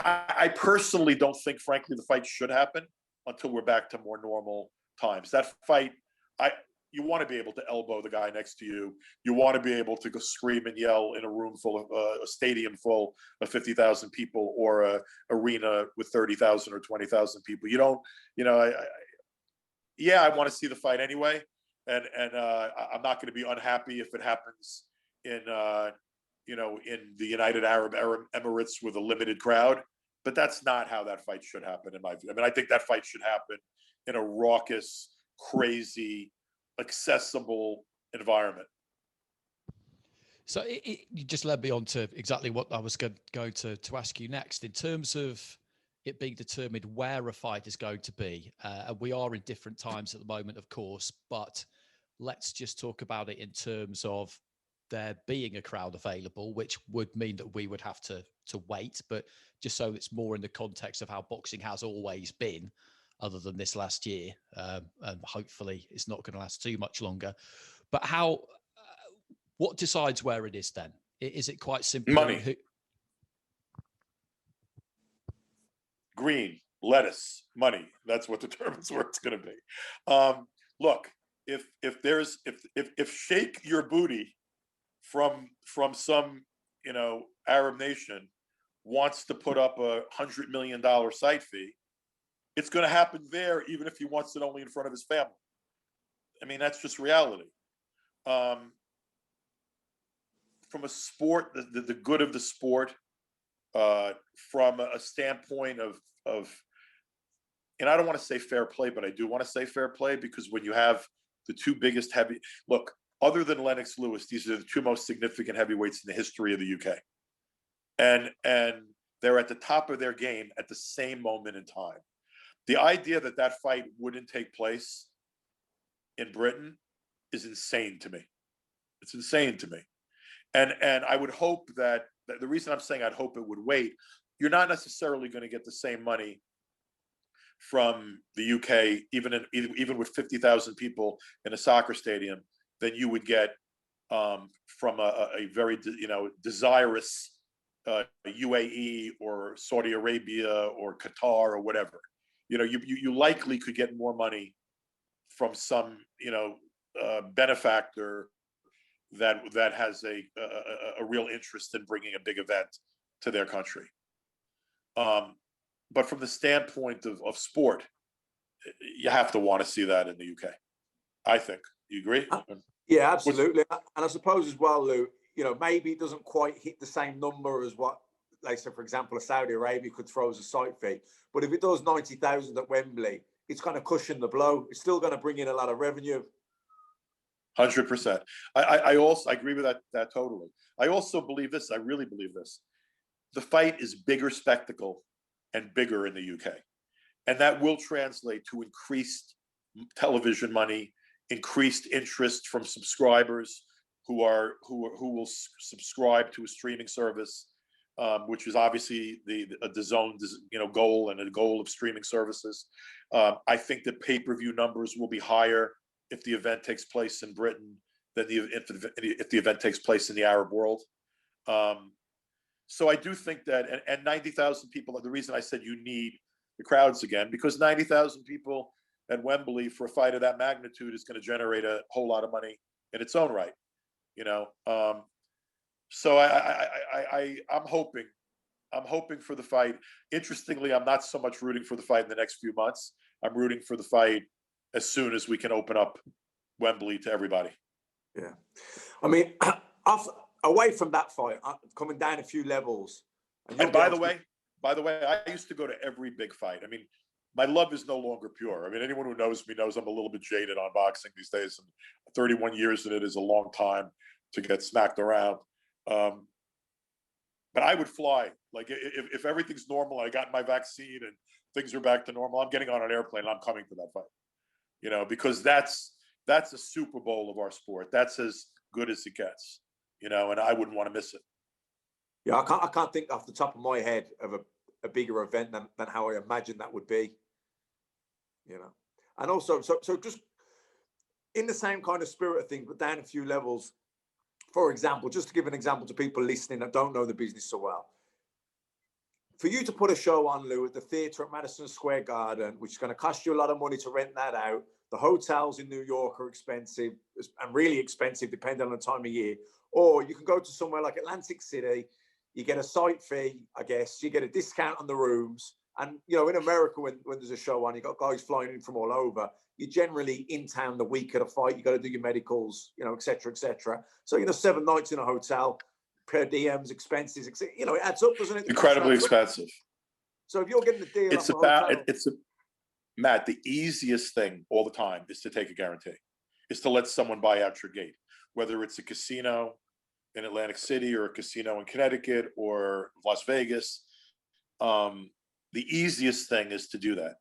I personally don't think, frankly, the fight should happen until we're back to more normal times. That fight, you want to be able to elbow the guy next to you. You want to be able to go scream and yell in a room full of a stadium full of 50,000 people, or a arena with 30,000 or 20,000 people. You don't, I want to see the fight anyway, and I'm not going to be unhappy if it happens in in the United Arab Emirates with a limited crowd. But that's not how that fight should happen, in my view. I mean, I think that fight should happen in a raucous, crazy, accessible environment. So you just led me on to exactly what I was going to ask you next, in terms of it being determined where a fight is going to be. And we are in different times at the moment, of course, but let's just talk about it in terms of there being a crowd available, which would mean that we would have to wait. But just so it's more in the context of how boxing has always been, other than this last year, and hopefully it's not going to last too much longer. But what decides where it is then? Is it quite simply money? Green, lettuce, money. That's what determines where it's going to be. Look, if shake your booty from some Arab nation wants to put up $100 million site fee, it's going to happen there, even if he wants it only in front of his family. I mean, that's just reality. From a sport, the good of the sport, from a standpoint of, and I don't want to say fair play, but I do want to say fair play, because when you have the two biggest look, other than Lennox Lewis, these are the two most significant heavyweights in the history of the UK. And they're at the top of their game at the same moment in time. The idea that that fight wouldn't take place in Britain is insane to me. It's insane to me. And I would hope that the reason I'm saying I'd hope it would wait, you're not necessarily going to get the same money from the UK, even with 50,000 people in a soccer stadium, than you would get from a very desirous UAE or Saudi Arabia or Qatar or whatever. You likely could get more money from some benefactor that has a real interest in bringing a big event to their country. But from the standpoint of sport, you have to want to see that in the UK, I think. You agree? Yeah, absolutely. And I suppose as well, Lou, maybe it doesn't quite hit the same number as what, like, so for example, a Saudi Arabia could throw as a site fee. But if it does 90,000 at Wembley, it's going to cushion the blow. It's still going to bring in a lot of revenue. 100%. I also agree with that totally. I also believe this. I really believe this. The fight is bigger spectacle and bigger in the UK, and that will translate to increased television money, increased interest from subscribers who will subscribe to a streaming service, which is obviously the DAZN goal, and a goal of streaming services. I think the pay-per-view numbers will be higher if the event takes place in Britain than if the event takes place in the Arab world. So I do think that, and 90,000 people, the reason I said you need the crowds again, because 90,000 people at Wembley for a fight of that magnitude is going to generate a whole lot of money in its own right, So I'm hoping for the fight. Interestingly, I'm not so much rooting for the fight in the next few months. I'm rooting for the fight as soon as we can open up Wembley to everybody. Yeah, I mean, away from that fight, coming down a few levels. And by the way, I used to go to every big fight. I mean, my love is no longer pure. I mean, anyone who knows me knows I'm a little bit jaded on boxing these days, and 31 years in it is a long time to get smacked around. But I would fly. Like, if everything's normal, I got my vaccine and things are back to normal, I'm getting on an airplane and I'm coming to that fight. Because that's a Super Bowl of our sport. That's as good as it gets. And I wouldn't want to miss it. Yeah, I can't think off the top of my head of a bigger event than how I imagine that would be. And also, so just in the same kind of spirit of thing, but down a few levels. For example, just to give an example to people listening that don't know the business so well, for you to put a show on, Lou, at the theatre at Madison Square Garden, which is going to cost you a lot of money to rent that out. The hotels in New York are expensive and really expensive depending on the time of year. Or you can go to somewhere like Atlantic City. You get a site fee, I guess. You get a discount on the rooms. And, you know, in America, when there's a show on, you've got guys flying in from all over. You're generally in town the week of the fight. You got to do your medicals, you know, et cetera, et cetera. So, you know, 7 nights in a hotel, per diems, expenses, you know, it adds up, doesn't it? Incredibly expensive. So if you're getting the deal, It's about Matt. The easiest thing all the time is to take a guarantee, is to let someone buy out your gate, whether it's a casino in Atlantic City or a casino in Connecticut or Las Vegas. The easiest thing is to do that.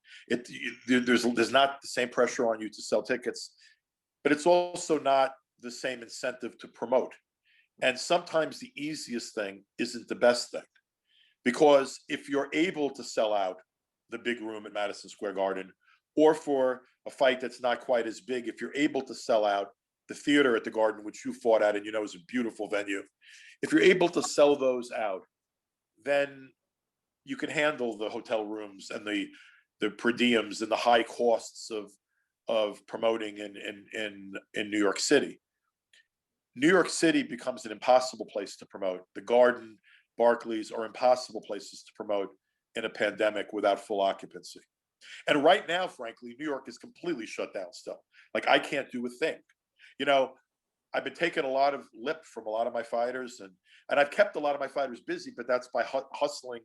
There's not the same pressure on you to sell tickets, but it's also not the same incentive to promote. And sometimes the easiest thing isn't the best thing, because if you're able to sell out the big room at Madison Square Garden, or for a fight that's not quite as big, if you're able to sell out the theater at the Garden, which you fought at and you know is a beautiful venue, if you're able to sell those out, then you can handle the hotel rooms and the per diems and the high costs of promoting in New York City. New York City becomes an impossible place to promote. The Garden, Barclays are impossible places to promote in a pandemic without full occupancy. And right now, frankly, New York is completely shut down still. Like, I can't do a thing. You know, I've been taking a lot of lip from a lot of my fighters, and I've kept a lot of my fighters busy, but that's by hustling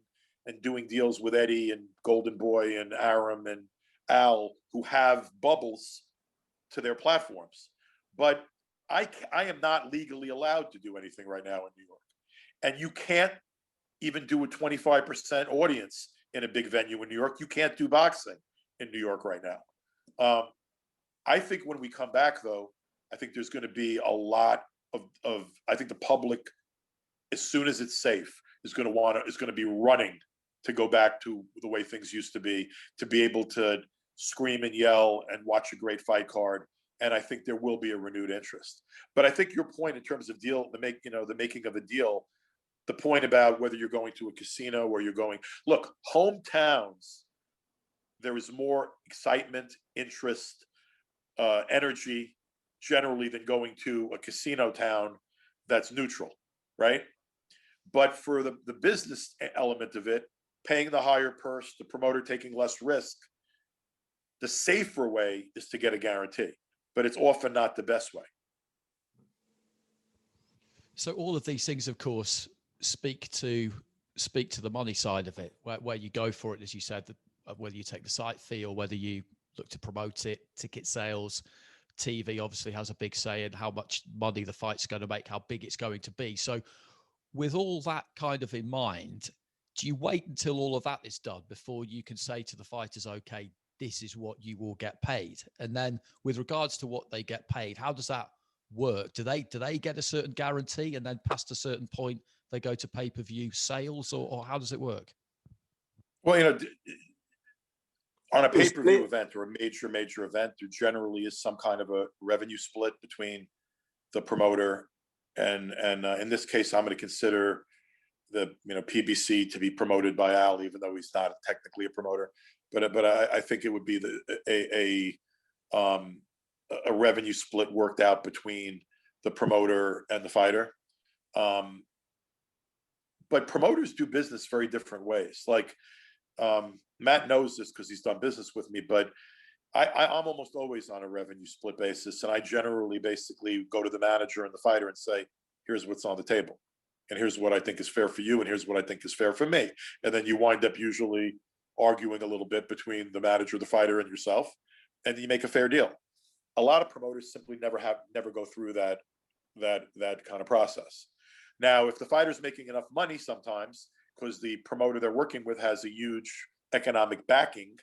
and doing deals with Eddie and Golden Boy and Aram and Al, who have bubbles to their platforms. But I am not legally allowed to do anything right now in New York. And you can't even do a 25% audience in a big venue in New York. You can't do boxing in New York right now. I think when we come back, though, I think there's going to be a lot of I think the public, as soon as it's safe, is going to be running to go back to the way things used to be able to scream and yell and watch a great fight card. And I think there will be a renewed interest. But I think your point in terms of the making of a deal, the point about whether you're going to a casino or you're going, look, hometowns, there is more excitement, interest, energy generally than going to a casino town that's neutral, right? But for the business element of it, paying the higher purse, the promoter taking less risk, the safer way is to get a guarantee, but it's often not the best way. So all of these things, of course, speak to the money side of it, where you go for it, as you said, whether you take the site fee or whether you look to promote it, ticket sales. TV obviously has a big say in how much money the fight's going to make, how big it's going to be. So with all that kind of in mind, do you wait until all of that is done before you can say to the fighters, okay, this is what you will get paid? And then with regards to what they get paid, how does that work? Do they get a certain guarantee, and then past a certain point they go to pay-per-view sales, or how does it work? Well, on a pay-per-view event or a major event, there generally is some kind of a revenue split between the promoter and in this case, I'm going to consider the PBC to be promoted by Al, even though he's not technically a promoter. But I think it would be a revenue split worked out between the promoter and the fighter. But promoters do business very different ways. Like Matt knows this because he's done business with me, but I'm almost always on a revenue split basis. And I generally basically go to the manager and the fighter and say, here's what's on the table. And here's what I think is fair for you. And here's what I think is fair for me. And then you wind up usually arguing a little bit between the manager, the fighter, and yourself. And you make a fair deal. A lot of promoters simply never go through that kind of process. Now, if the fighter's making enough money sometimes, because the promoter they're working with has a huge economic backing,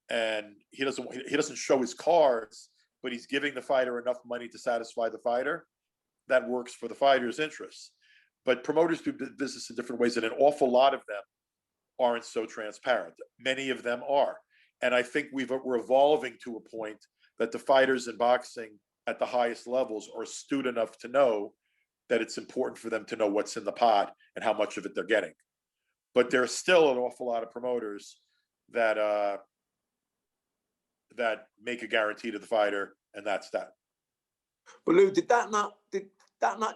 and he doesn't show his cards, but he's giving the fighter enough money to satisfy the fighter, that works for the fighter's interests. But promoters do business in different ways, and an awful lot of them aren't so transparent. Many of them are. And I think we're evolving to a point that the fighters in boxing at the highest levels are astute enough to know that it's important for them to know what's in the pot and how much of it they're getting. but there's still an awful lot of promoters that that make a guarantee to the fighter, and that's that. But Lou, did that not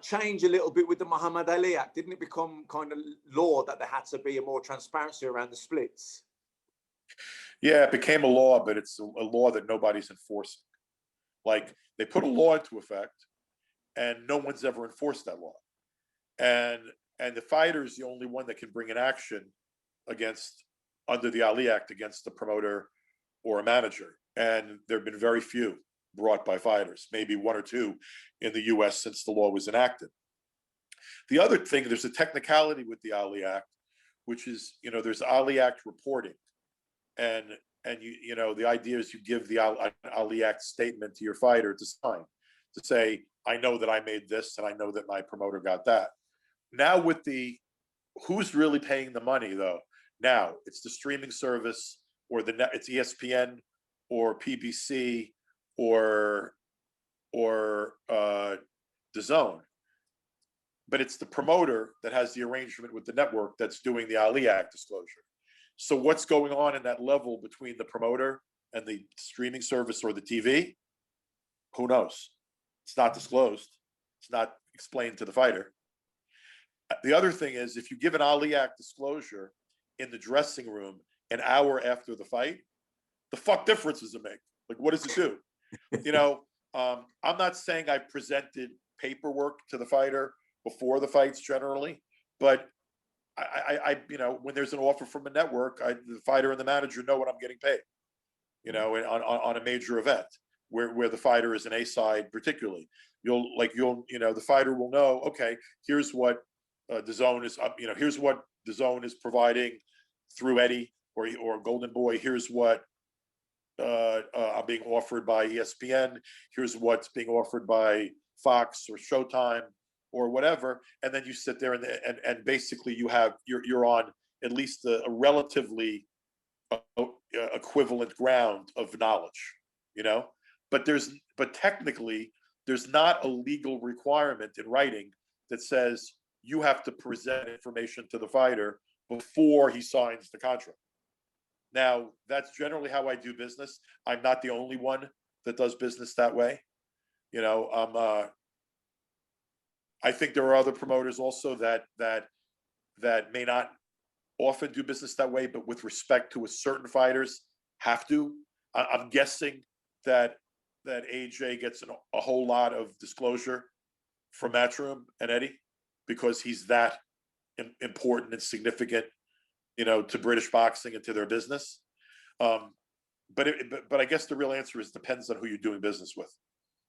change a little bit with the Muhammad Ali Act? Didn't it become kind of law that there had to be a more transparency around the splits? Yeah, it became a law, but it's a law that nobody's enforcing. Like, they put a law into effect, and no one's ever enforced that law. And the fighter is the only one that can bring an action against, under the Ali Act, against the promoter or a manager. And there have been very few brought by fighters, maybe one or two in the US since the law was enacted. The other thing, there's a technicality with the Ali Act, which is, there's Ali Act reporting. And the idea is you give the Ali Act statement to your fighter to sign, to say, I know that I made this, and I know that my promoter got that. Now with who's really paying the money though? Now it's the streaming service, or it's ESPN or PBC or DAZN. But it's the promoter that has the arrangement with the network that's doing the Ali Act disclosure. So what's going on in that level between the promoter and the streaming service or the TV? Who knows? It's not disclosed. It's not explained to the fighter. The other thing is, if you give an Ali Act disclosure in the dressing room an hour after the fight, the fuck difference does it make? Like, what does it do? I'm not saying I presented paperwork to the fighter before the fights generally, but I when there's an offer from a network, the fighter and the manager know what I'm getting paid, on a major event where the fighter is an A-side particularly. The fighter will know, okay, here's what DAZN is up, here's what DAZN is providing through Eddie or Golden Boy. Here's what I'm being offered by ESPN. Here's what's being offered by Fox or Showtime or whatever. And then you sit there and basically you're on at least a relatively equivalent ground of knowledge, but technically there's not a legal requirement in writing that says you have to present information to the fighter before he signs the contract. Now, that's generally how I do business. I'm not the only one that does business that way. I think there are other promoters also that may not often do business that way, but with respect to certain fighters have to. I'm guessing that AJ gets a whole lot of disclosure from Matchroom and Eddie because he's that important and significant, to British boxing and to their business. But I guess the real answer is depends on who you're doing business with.